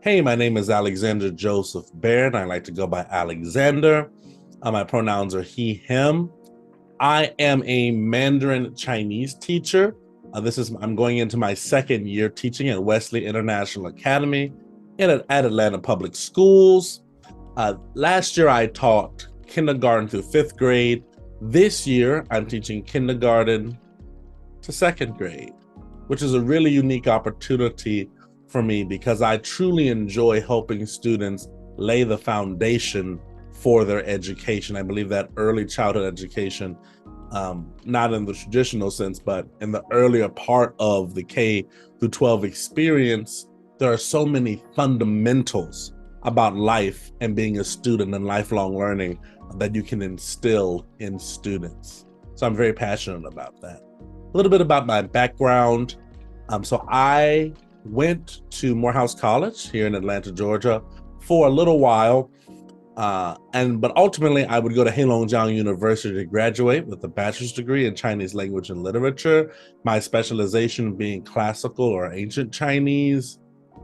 Hey, my name is Alexander Joseph Barron. I like to go by Alexander. My pronouns are he, him. I am a Mandarin Chinese teacher. I'm going into my second year teaching at Wesley International Academy at Atlanta Public Schools. Last year, I taught kindergarten through fifth grade. This year, I'm teaching kindergarten to second grade, which is a really unique opportunity for me because I truly enjoy helping students lay the foundation for their education. I believe that early childhood education, not in the traditional sense, but in the earlier part of the K through 12 experience, there are so many fundamentals about life and being a student and lifelong learning that you can instill in students. So I'm very passionate about that. A little bit about my background. So I went to Morehouse College here in Atlanta, Georgia for a little while. But ultimately I would go to Heilongjiang University to graduate with a bachelor's degree in Chinese language and literature, my specialization being classical or ancient Chinese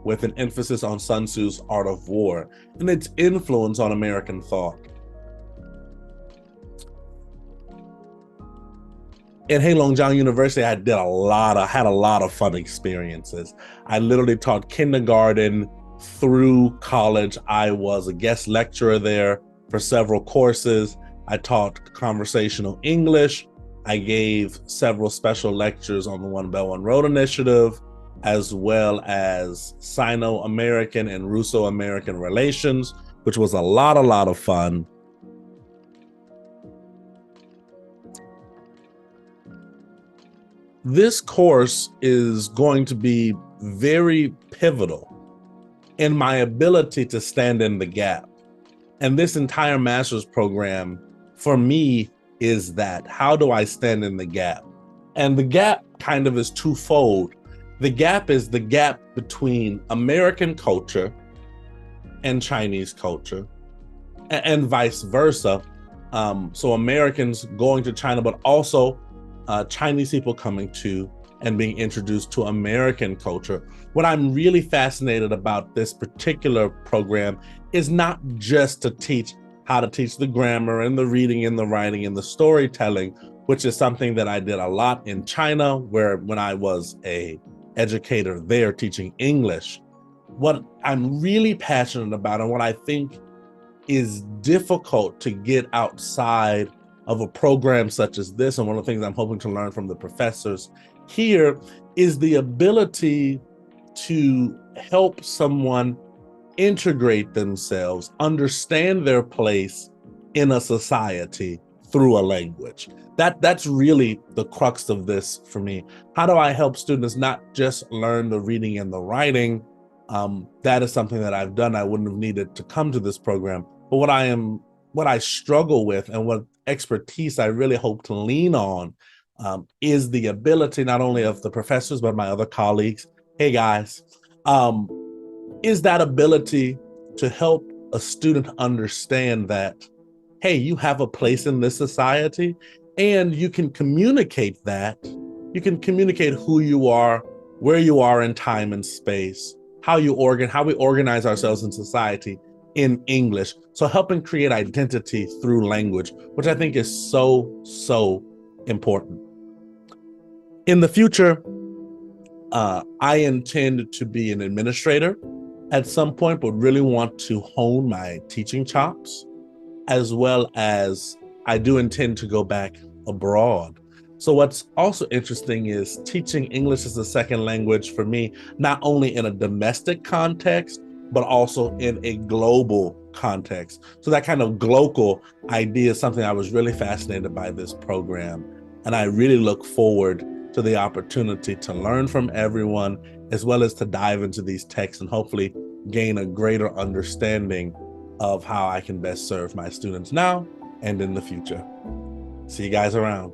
with an emphasis on Sun Tzu's Art of War and its influence on American thought. At Heilongjiang University, I had a lot of fun experiences. I literally taught kindergarten through college. I was a guest lecturer there for several courses. I taught conversational English. I gave several special lectures on the One Belt One Road Initiative, as well as Sino-American and Russo-American relations, which was a lot of fun. This course is going to be very pivotal in my ability to stand in the gap. And this entire master's program for me is that. How do I stand in the gap? And the gap kind of is twofold. The gap is the gap between American culture and Chinese culture and vice versa. So Americans going to China, but also Chinese people coming to and being introduced to American culture. What I'm really fascinated about this particular program is not just to teach how to teach the grammar and the reading and the writing and the storytelling, which is something that I did a lot in China, when I was an educator there teaching English. What I'm really passionate about and what I think is difficult to get outside of a program such as this, and one of the things I'm hoping to learn from the professors here, is the ability to help someone integrate themselves, understand their place in a society through a language. That's really the crux of this for me. How do I help students not just learn the reading and the writing? That is something that I've done. I wouldn't have needed to come to this program. But what I struggle with and what expertise I really hope to lean on is the ability not only of the professors, but my other colleagues, hey guys, is that ability to help a student understand that, hey, you have a place in this society and you can communicate that. You can communicate who you are, where you are in time and space, how we organize ourselves in society in English. So helping create identity through language, which I think is so important. In the future, I intend to be an administrator at some point, but really want to hone my teaching chops, as well as I do intend to go back abroad. So what's also interesting is teaching English as a second language for me, not only in a domestic context, but also in a global context. So that kind of global idea is something I was really fascinated by this program. And I really look forward to the opportunity to learn from everyone, as well as to dive into these texts and hopefully gain a greater understanding of how I can best serve my students now and in the future. See you guys around.